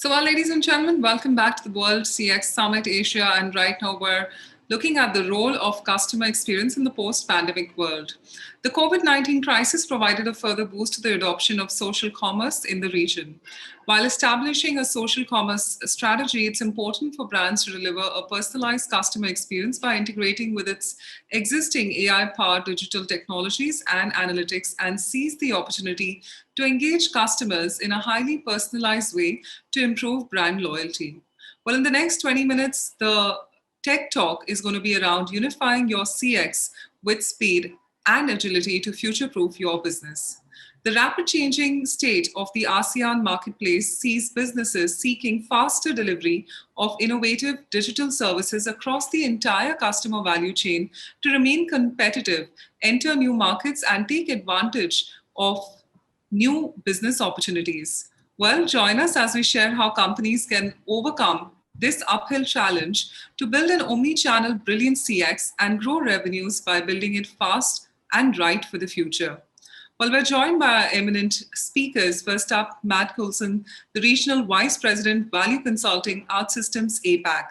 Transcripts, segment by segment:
Well, ladies and gentlemen, welcome back to the World CX Summit Asia. And right now we're looking at the role of customer experience in the post-pandemic world. The COVID-19 crisis provided a further boost to the adoption of social commerce in the region. While establishing a social commerce strategy, it's important for brands to deliver a personalized customer experience by integrating with its existing AI-powered digital technologies and analytics and seize the opportunity to engage customers in a highly personalized way to improve brand loyalty. Well, in the next 20 minutes, the Tech Talk is going to be around unifying your CX with speed and agility to future-proof your business. The rapid changing state of the ASEAN marketplace sees businesses seeking faster delivery of innovative digital services across the entire customer value chain to remain competitive, enter new markets, and take advantage of new business opportunities. Well, join us as we share how companies can overcome this uphill challenge to build an omni-channel brilliant CX and grow revenues by building it fast and right for the future. Well, we're joined by our eminent speakers. First up, Matt Coulson, the Regional Vice President, Value Consulting, OutSystems APAC.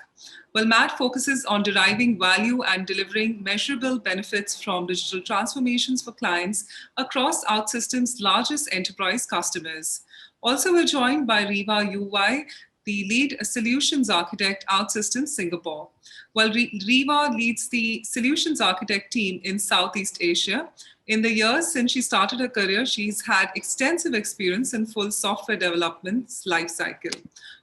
Well, Matt focuses on deriving value and delivering measurable benefits from digital transformations for clients across OutSystems' largest enterprise customers. Also, we're joined by Riva Uy, the lead solutions architect, OutSystems Singapore. Well, Riva leads the solutions architect team in Southeast Asia. In the years since she started her career, she's had extensive experience in full software development lifecycle.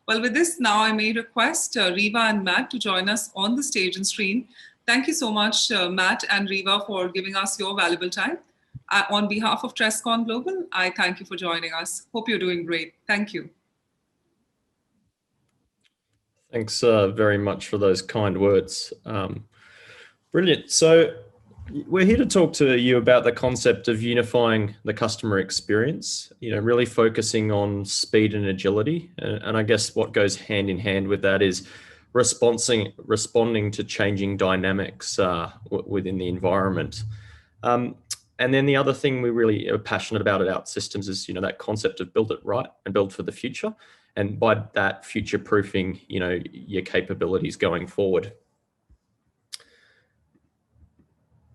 Well, with this, now I may request Riva and Matt to join us on the stage and screen. Thank you so much, Matt and Riva, for giving us your valuable time. On behalf of TressCon Global, I thank you for joining us. Hope you're doing great. Thank you. Thanks very much for those kind words. Brilliant. So we're here to talk to you about the concept of unifying the customer experience, really focusing on speed and agility. And I guess what goes hand in hand with that is responding to changing dynamics within the environment. And then the other thing we really are passionate about at OutSystems is, that concept of build it right and build for the future. And by that, future-proofing, your capabilities going forward.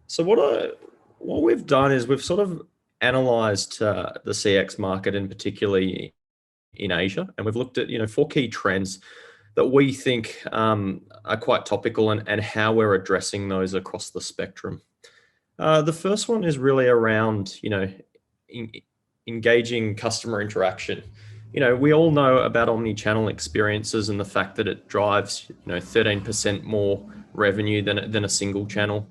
So what we've done is we've sort of analysed the CX market, and particularly in Asia, and we've looked at 4 key trends that we think are quite topical and how we're addressing those across the spectrum. The first one is really around engaging customer interaction. We all know about omni-channel experiences and the fact that it drives 13% more revenue than a single channel.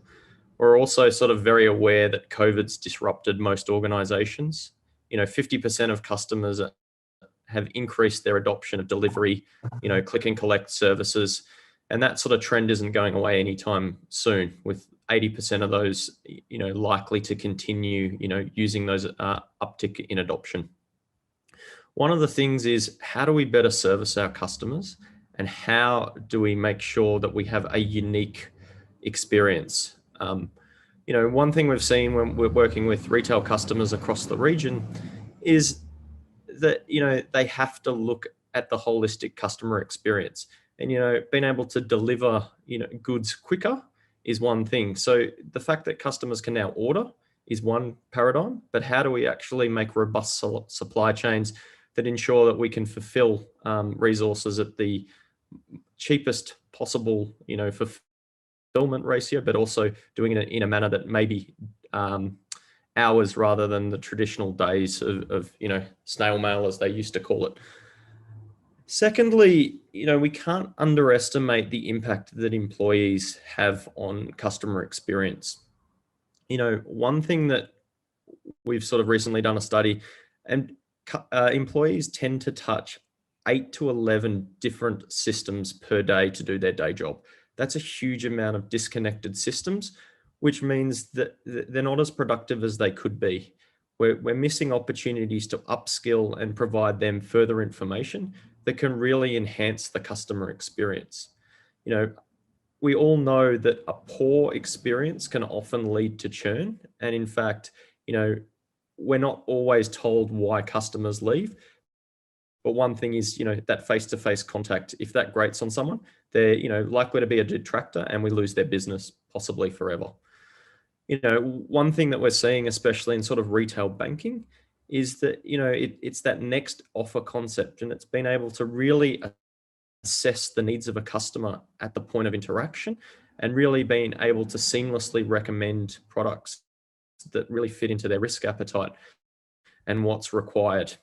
We're also sort of very aware that COVID's disrupted most organizations. 50% of customers have increased their adoption of delivery, click and collect services. And that sort of trend isn't going away anytime soon, with 80% of those, likely to continue, using those uptick in adoption. One of the things is, how do we better service our customers, and how do we make sure that we have a unique experience? One thing we've seen when we're working with retail customers across the region is that, they have to look at the holistic customer experience, and, being able to deliver, goods quicker is one thing. So the fact that customers can now order is one paradigm, but how do we actually make robust supply chains that ensure that we can fulfill resources at the cheapest possible, fulfillment ratio, but also doing it in a manner that maybe hours rather than the traditional days of snail mail, as they used to call it. Secondly, we can't underestimate the impact that employees have on customer experience. One thing that we've sort of recently done a study, and employees tend to touch 8 to 11 different systems per day to do their day job. That's a huge amount of disconnected systems, which means that they're not as productive as they could be. We're missing opportunities to upskill and provide them further information that can really enhance the customer experience. We all know that a poor experience can often lead to churn. And in fact, we're not always told why customers leave, But one thing is, that face-to-face contact, if that grates on someone, they're, likely to be a detractor and we lose their business possibly forever. One thing that we're seeing, especially in sort of retail banking, is that, it's that next offer concept, and it's been able to really assess the needs of a customer at the point of interaction and really being able to seamlessly recommend products that really fit into their risk appetite and what's required.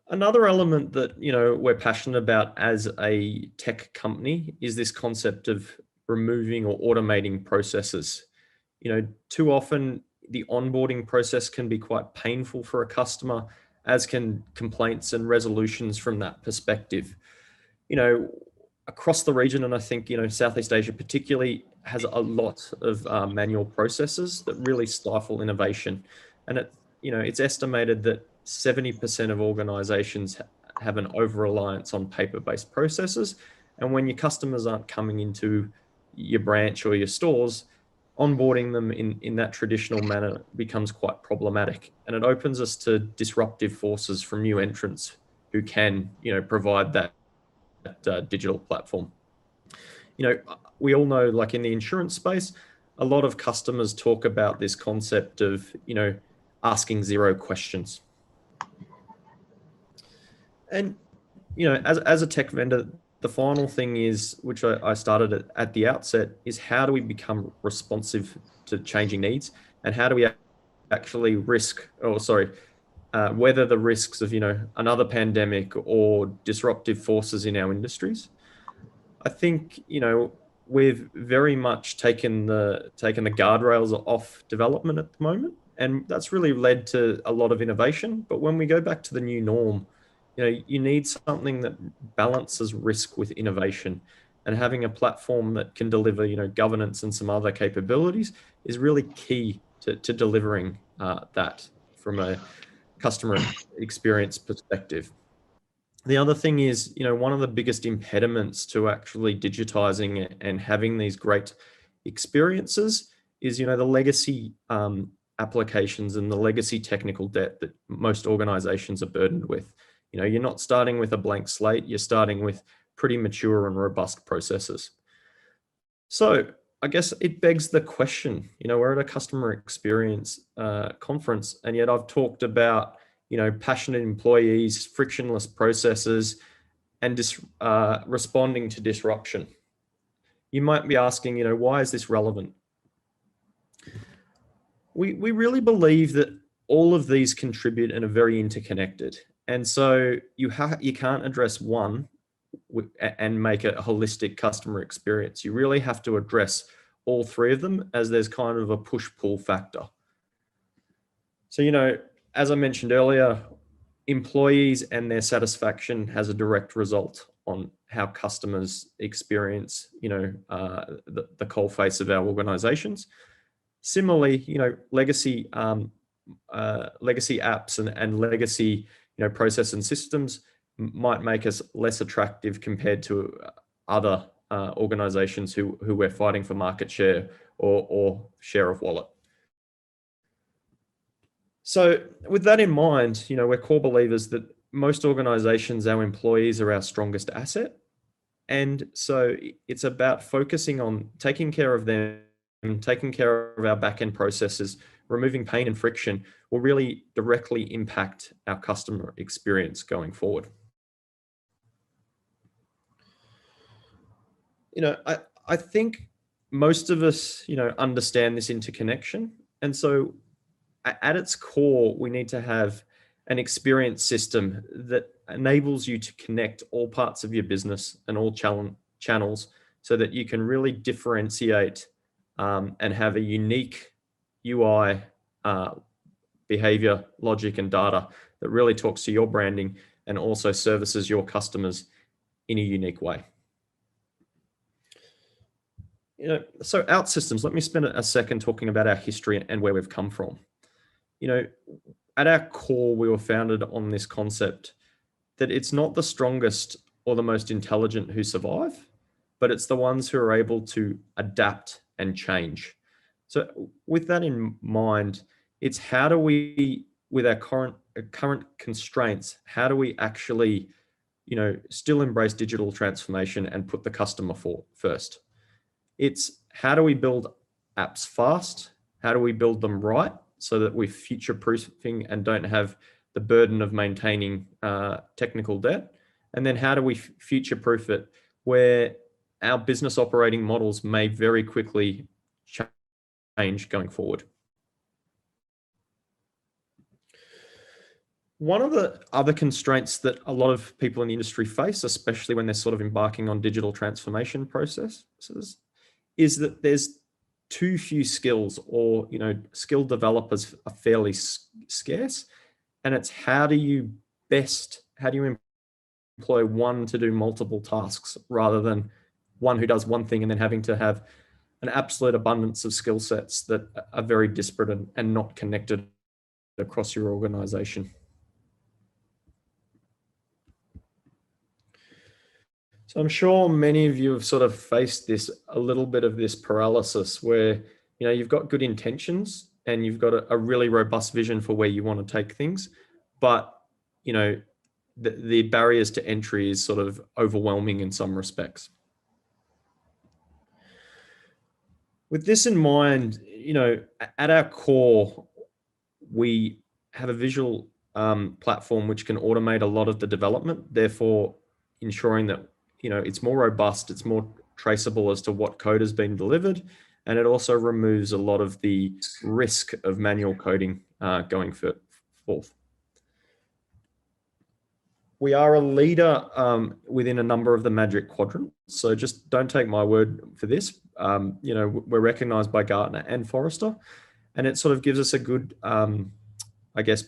Another element that, we're passionate about as a tech company is this concept of removing or automating processes. Too often the onboarding process can be quite painful for a customer, as can complaints and resolutions from that perspective. Across the region, and I think, Southeast Asia particularly has a lot of manual processes that really stifle innovation. And it's estimated that 70% of organizations have an over-reliance on paper-based processes. And when your customers aren't coming into your branch or your stores, onboarding them in that traditional manner becomes quite problematic. And it opens us to disruptive forces from new entrants who can, provide that digital platform. We all know, like in the insurance space, a lot of customers talk about this concept of, asking zero questions. And, as a tech vendor, the final thing is, which I started at the outset, is how do we become responsive to changing needs, and how do we actually weather the risks of, another pandemic or disruptive forces in our industries. I think, we've very much taken the guardrails off development at the moment, and that's really led to a lot of innovation. But when we go back to the new norm, you need something that balances risk with innovation, and having a platform that can deliver, governance and some other capabilities is really key to delivering that from a customer experience perspective. The other thing is, one of the biggest impediments to actually digitizing and having these great experiences is, the legacy applications and the legacy technical debt that most organizations are burdened with. You're not starting with a blank slate, you're starting with pretty mature and robust processes. So I guess it begs the question, we're at a customer experience conference, and yet I've talked about, passionate employees, frictionless processes, and responding to disruption. You might be asking, why is this relevant? We really believe that all of these contribute and are very interconnected. And so you can't address one and make a holistic customer experience. You really have to address all three of them, as there's kind of a push-pull factor. So, as I mentioned earlier, employees and their satisfaction has a direct result on how customers experience, the coalface of our organizations. Similarly, legacy apps and legacy, process and systems might make us less attractive compared to other organizations who we're fighting for market share or share of wallet. So with that in mind, we're core believers that most organizations, our employees are our strongest asset. And so it's about focusing on taking care of them, taking care of our back-end processes, removing pain and friction will really directly impact our customer experience going forward. I think most of us, understand this interconnection. And so at its core, we need to have an experience system that enables you to connect all parts of your business and all channels so that you can really differentiate and have a unique UI, behavior, logic, and data that really talks to your branding and also services your customers in a unique way. So OutSystems, let me spend a second talking about our history and where we've come from. At our core, we were founded on this concept that it's not the strongest or the most intelligent who survive, but it's the ones who are able to adapt and change. So with that in mind, it's how do we with our current constraints, how do we actually, still embrace digital transformation and put the customer first? It's how do we build apps fast? How do we build them right so that we're future-proofing and don't have the burden of maintaining technical debt? And then how do we future-proof it where our business operating models may very quickly change going forward? One of the other constraints that a lot of people in the industry face, especially when they're sort of embarking on digital transformation processes, is that there's too few skills, or skilled developers are fairly scarce. And it's how do you employ one to do multiple tasks rather than one who does one thing and then having to have an absolute abundance of skill sets that are very disparate and not connected across your organization. So I'm sure many of you have sort of faced a little bit of this paralysis where, you've got good intentions and you've got a really robust vision for where you want to take things, but, the barriers to entry is sort of overwhelming in some respects. With this in mind, at our core, we have a visual platform which can automate a lot of the development, therefore ensuring that it's more robust, it's more traceable as to what code has been delivered, and it also removes a lot of the risk of manual coding going forth. We are a leader within a number of the Magic Quadrants, so just don't take my word for this. We're recognized by Gartner and Forrester, and it sort of gives us a good,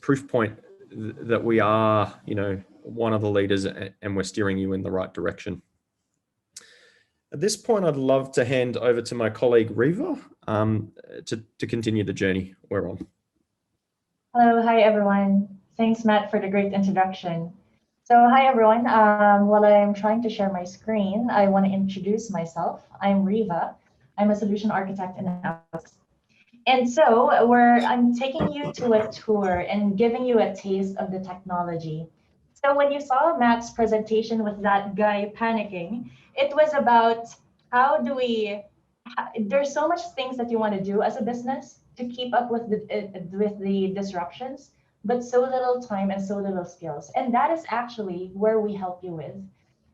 proof point that we are, one of the leaders and we're steering you in the right direction. At this point, I'd love to hand over to my colleague Riva to continue the journey we're on. Hello, hi everyone. Thanks, Matt, for the great introduction. So hi everyone. While I'm trying to share my screen, I want to introduce myself. I'm Riva. I'm a solution architect in OutSystems. And so I'm taking you to a tour and giving you a taste of the technology. So when you saw Matt's presentation with that guy panicking, it was about there's so much things that you want to do as a business to keep up with the disruptions, but so little time and so little skills. And that is actually where we help you with.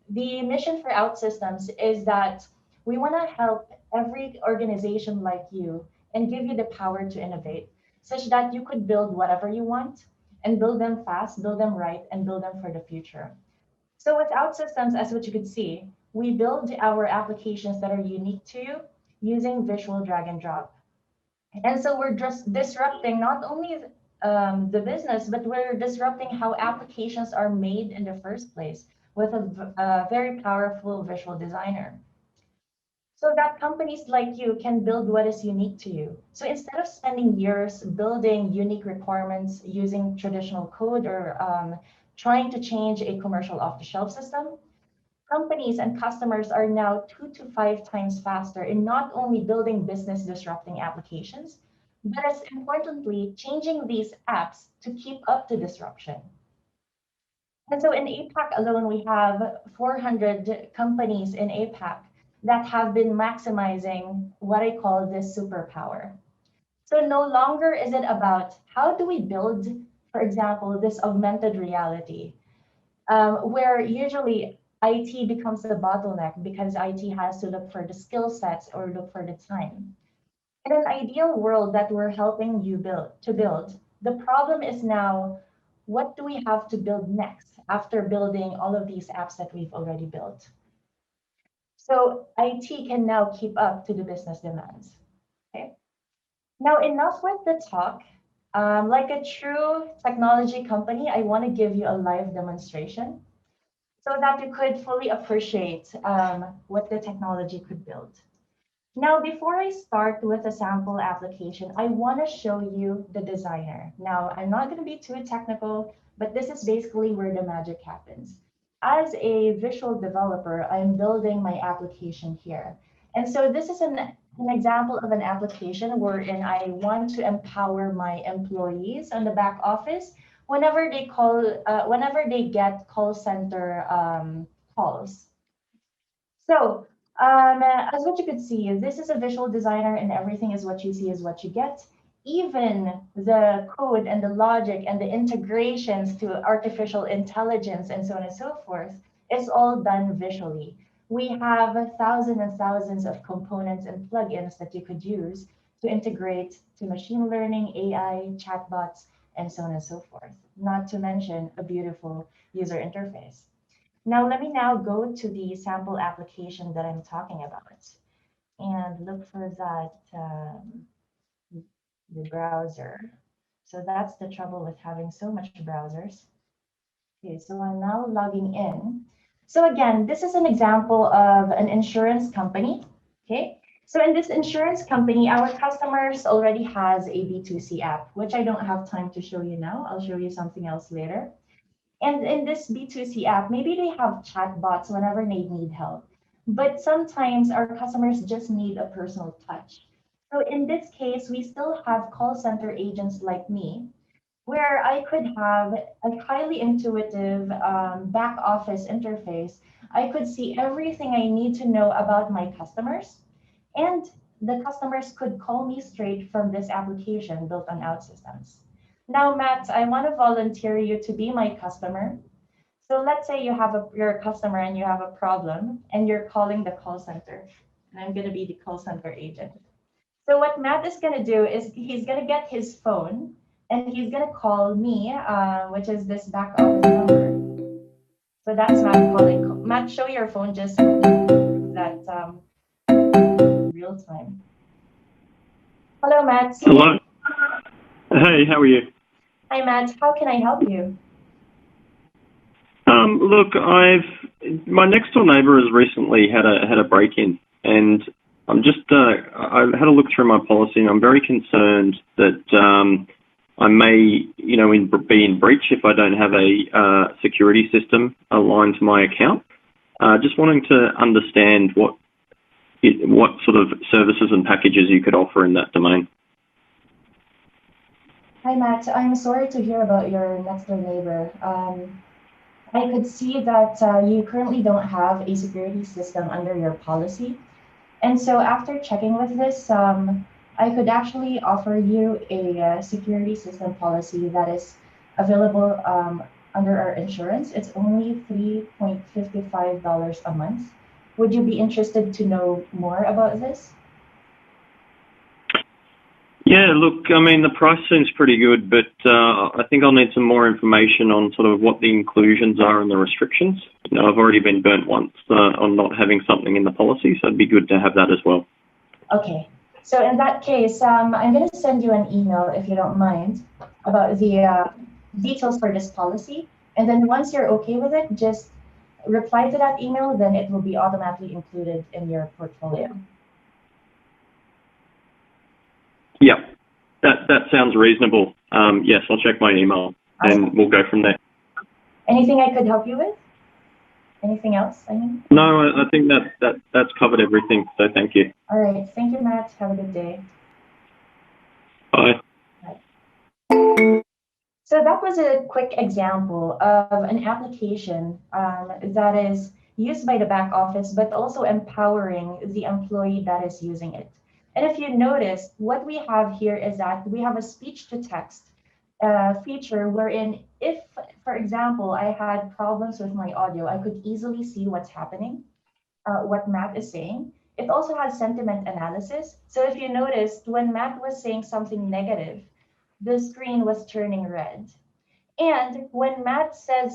The mission for OutSystems is that we want to help every organization like you and give you the power to innovate such that you could build whatever you want and build them fast, build them right, and build them for the future. So with OutSystems, as what you could see, we build our applications that are unique to you using visual drag and drop. And so we're just disrupting not only the business, but we're disrupting how applications are made in the first place with a very powerful visual designer, so that companies like you can build what is unique to you. So instead of spending years building unique requirements using traditional code or trying to change a commercial off-the-shelf system, companies and customers are now 2 to 5 times faster in not only building business disrupting applications, but as importantly, changing these apps to keep up to disruption. And so in APAC alone, we have 400 companies in APAC that have been maximizing what I call this superpower. So no longer is it about how do we build, for example, this augmented reality, where usually IT becomes the bottleneck because IT has to look for the skill sets or look for the time. In an ideal world that we're helping you build, the problem is now, what do we have to build next after building all of these apps that we've already built? So IT can now keep up to the business demands. Okay. Now enough with the talk. Like a true technology company, I want to give you a live demonstration so that you could fully appreciate what the technology could build. Now, before I start with a sample application, I want to show you the designer. Now, I'm not going to be too technical, but this is basically where the magic happens. As a visual developer, I'm building my application here. And so this is an an example of an application wherein I want to empower my employees on the back office whenever whenever they get call center calls. So, as what you could see, this is a visual designer, and everything is what you see is what you get. Even the code and the logic and the integrations to artificial intelligence and so on and so forth is all done visually. We have thousands and thousands of components and plugins that you could use to integrate to machine learning, AI, chatbots, and so on and so forth. Not to mention a beautiful user interface. Now, let me now go to the sample application that I'm talking about and look for that, the browser. So that's the trouble with having so much browsers. Okay, so I'm now logging in. So again, this is an example of an insurance company. Okay, so in this insurance company, our customers already has a B2C app, which I don't have time to show you now. I'll show you something else later. And in this B2C app, maybe they have chatbots whenever they need help. But sometimes our customers just need a personal touch. So in this case, we still have call center agents like me, where I could have a highly intuitive back office interface. I could see everything I need to know about my customers, and the customers could call me straight from this application built on OutSystems. Now, Matt, I want to volunteer you to be my customer. So let's say you're a customer and you have a problem and you're calling the call center, and I'm going to be the call center agent. So what Matt is going to do is he's going to get his phone and he's going to call me, which is this back office number. So that's Matt calling. Matt, show your phone just that real time. Hello, Matt. Hello. Hey, how are you? Hi, Matt. How can I help you? Look, my next door neighbour has recently had a break-in, and I'm just I had a look through my policy, and I'm very concerned that I may, be in breach if I don't have a security system aligned to my account. Just wanting to understand what sort of services and packages you could offer in that domain. Hi, Matt. I'm sorry to hear about your next door neighbor. I could see that you currently don't have a security system under your policy. And so after checking with this, I could actually offer you a security system policy that is available under our insurance. It's only $3.55 a month. Would you be interested to know more about this? Yeah, look, I mean, the price seems pretty good, but I think I'll need some more information on sort of what the inclusions are and the restrictions. I've already been burnt once on not having something in the policy, so it'd be good to have that as well. Okay, so in that case, I'm going to send you an email, if you don't mind, about the details for this policy. And then once you're okay with it, just reply to that email, then it will be automatically included in your portfolio. Yeah, that sounds reasonable. Yes, I'll check my email and we'll go from there. Anything I could help you with? Anything else? No, I think that's covered everything, so thank you. All right, thank you, Matt. Have a good day. Bye. Bye. So that was a quick example of an application that is used by the back office, but also empowering the employee that is using it. And if you notice, what we have here is that we have a speech-to-text feature wherein if, for example, I had problems with my audio, I could easily see what's happening, what Matt is saying. It also has sentiment analysis. So if you noticed, when Matt was saying something negative, the screen was turning red. And when Matt said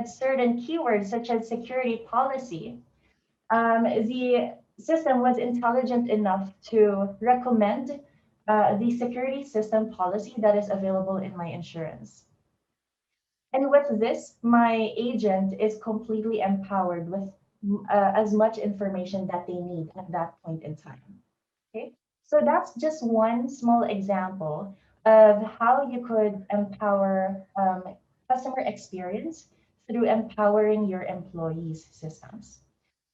certain keywords such as security policy, the system was intelligent enough to recommend the security system policy that is available in my insurance. And with this, my agent is completely empowered with as much information that they need at that point in time. Okay, so that's just one small example of how you could empower customer experience through empowering your employees' systems.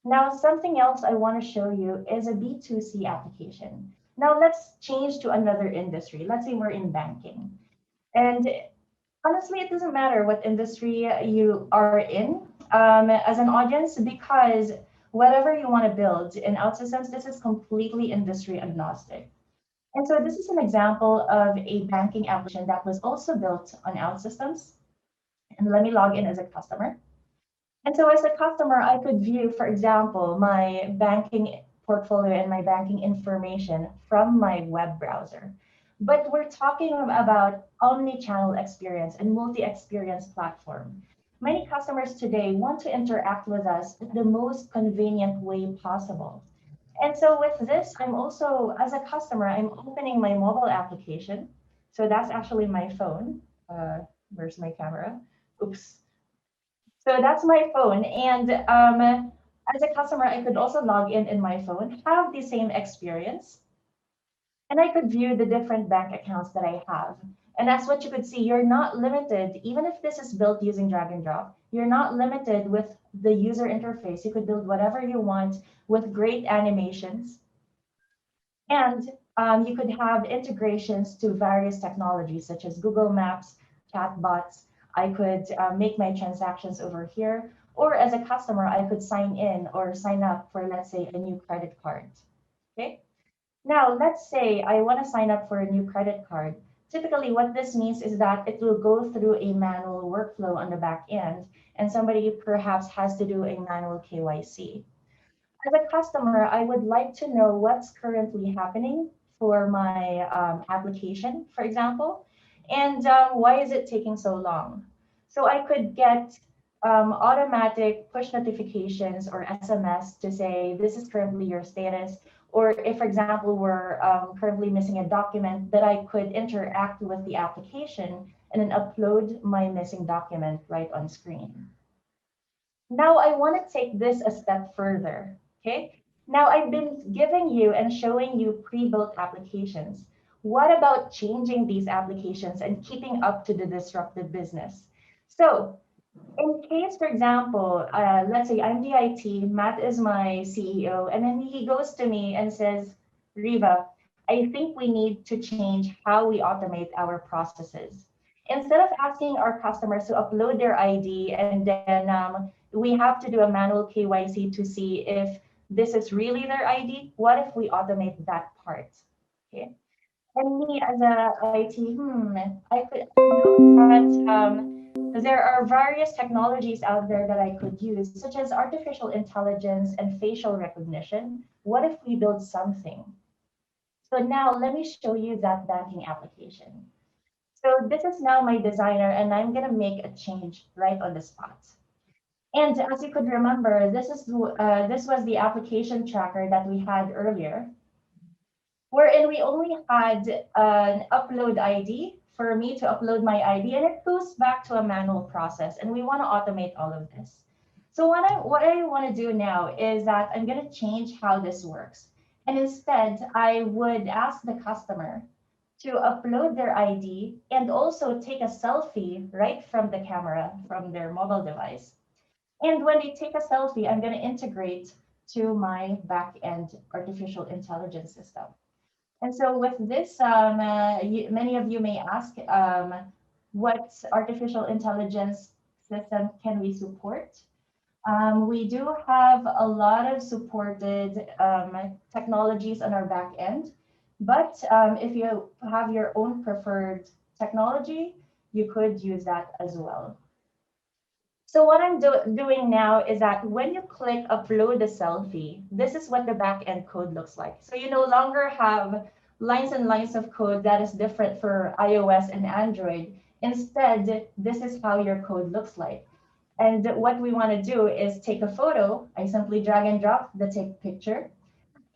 Now, something else I want to show you is a B2C application. Now, let's change to another industry. Let's say we're in banking. And honestly, it doesn't matter what industry you are in as an audience, because whatever you want to build in OutSystems, this is completely industry agnostic. And so this is an example of a banking application that was also built on OutSystems. And let me log in as a customer. And so as a customer, I could view, for example, my banking portfolio and my banking information from my web browser. But we're talking about omni-channel experience and multi-experience platform. Many customers today want to interact with us in the most convenient way possible. And so with this, I'm also, as a customer, I'm opening my mobile application. So that's actually my phone. Where's my camera? Oops. So that's my phone. And as a customer, I could also log in my phone, have the same experience, and I could view the different bank accounts that I have. And that's what you could see. You're not limited, even if this is built using drag and drop, you're not limited with the user interface. You could build whatever you want with great animations. And you could have integrations to various technologies such as Google Maps, chatbots. I could make my transactions over here. Or as a customer, I could sign in or sign up for, let's say, a new credit card. Okay. Now, let's say I want to sign up for a new credit card. Typically, what this means is that it will go through a manual workflow on the back end, and somebody perhaps has to do a manual KYC. As a customer, I would like to know what's currently happening for my application, for example, and why is it taking so long? So I could get automatic push notifications or SMS to say, this is currently your status. Or if, for example, we're currently missing a document, that I could interact with the application and then upload my missing document right on screen. Now I want to take this a step further, okay? Now I've been giving you and showing you pre-built applications. What about changing these applications and keeping up to the disruptive business? So in case, for example, let's say I'm the IT, Matt is my CEO, and then he goes to me and says, Riva, I think we need to change how we automate our processes. Instead of asking our customers to upload their ID and then we have to do a manual KYC to see if this is really their ID, what if we automate that part? Okay. And me as a IT, I could note that there are various technologies out there that I could use, such as artificial intelligence and facial recognition. What if we build something? So now let me show you that banking application. So this is now my designer, and I'm gonna make a change right on the spot. And as you could remember, this was the application tracker that we had earlier, wherein we only had an upload ID for me to upload my ID, and it goes back to a manual process, and we want to automate all of this. So what I want to do now is that I'm going to change how this works. And instead, I would ask the customer to upload their ID and also take a selfie right from the camera from their mobile device. And when they take a selfie, I'm going to integrate to my back-end artificial intelligence system. And so with this, many of you may ask, what artificial intelligence system can we support? We do have a lot of supported technologies on our back end, but if you have your own preferred technology, you could use that as well. So what I'm doing now is that when you click upload a selfie, this is what the backend code looks like. So you no longer have lines and lines of code that is different for iOS and Android. Instead, this is how your code looks like. And what we want to do is take a photo. I simply drag and drop the take picture.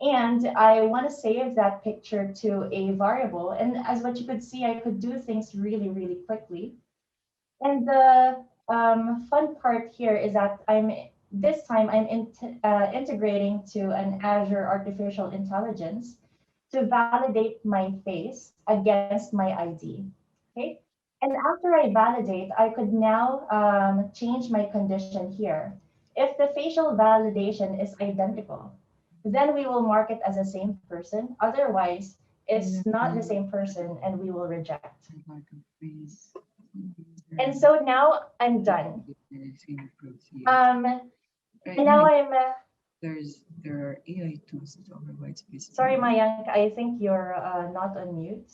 And I want to save that picture to a variable. And as what you could see, I could do things really, really quickly. And the fun part here is that this time I'm integrating to an Azure artificial intelligence to validate my face against my ID. Okay. And after I validate, I could now change my condition here. If the facial validation is identical, then we will mark it as the same person. Otherwise, it's not the same person and we will reject. And so now I'm done. And now I'm. There are AI tools that override space. Sorry, Mayank, I think you're not on mute.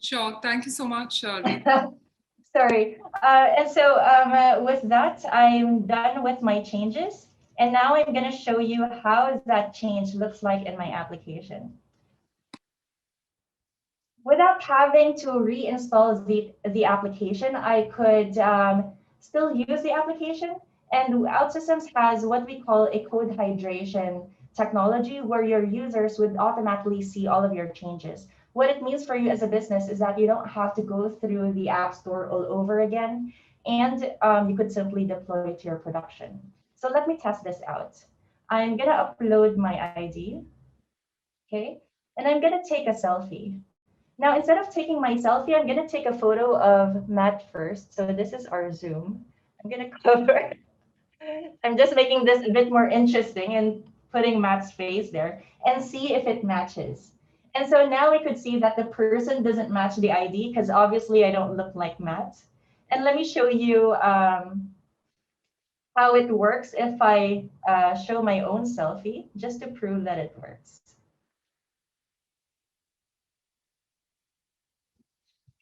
Sure. Thank you so much, Sorry. And so with that, I'm done with my changes. And now I'm going to show you how that change looks like in my application. Without having to reinstall the application, I could still use the application. And OutSystems has what we call a code hydration technology, where your users would automatically see all of your changes. What it means for you as a business is that you don't have to go through the App Store all over again, and you could simply deploy it to your production. So let me test this out. I'm going to upload my ID, okay? And I'm going to take a selfie. Now, instead of taking my selfie, I'm going to take a photo of Matt first. So this is our Zoom. I'm going to cover. I'm just making this a bit more interesting and putting Matt's face there and see if it matches. And so now we could see that the person doesn't match the ID because obviously I don't look like Matt. And let me show you how it works if I show my own selfie, just to prove that it works.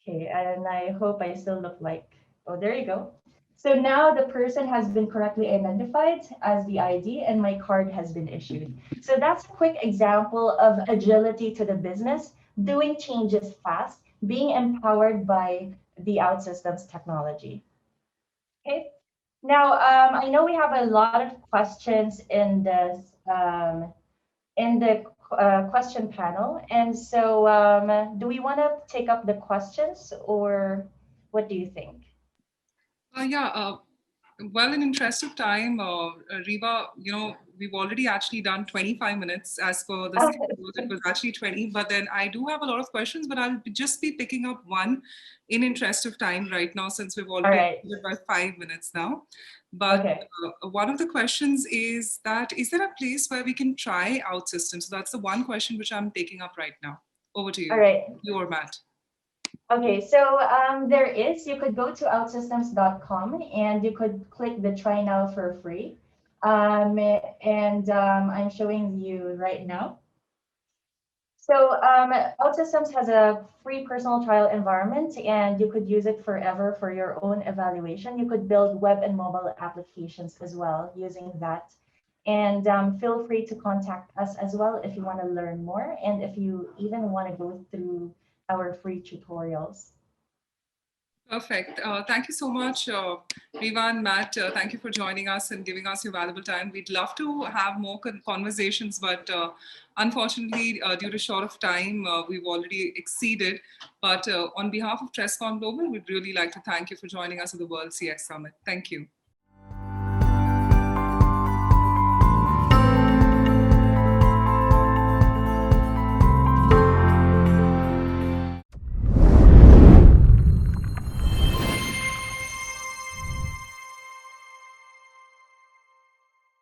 Okay, and I hope I still look like, oh, there you go. So now the person has been correctly identified as the ID and my card has been issued. So that's a quick example of agility to the business, doing changes fast, being empowered by the OutSystems technology. Okay, now I know we have a lot of questions in this question panel. And so do we want to take up the questions, or what do you think? Well, in interest of time, Riva, we've already actually done 25 minutes as per the schedule. It was actually 20, but then I do have a lot of questions, but I'll just be picking up one in interest of time right now, since we've already by 5 minutes now. But one of the questions is that, is there a place where we can try OutSystems? So that's the one question which I'm taking up right now. Over to you. All right. You or Matt. Okay, so you could go to outsystems.com and you could click the try now for free. I'm showing you right now. So OutSystems has a free personal trial environment, and you could use it forever for your own evaluation. You could build web and mobile applications as well using that. And feel free to contact us as well if you want to learn more, and if you even want to go through our free tutorials. Perfect. Thank you so much, Riva and Matt. Thank you for joining us and giving us your valuable time. We'd love to have more conversations, but unfortunately, due to short of time, we've already exceeded. But on behalf of TressCon Global, we'd really like to thank you for joining us at the World CX Summit. Thank you.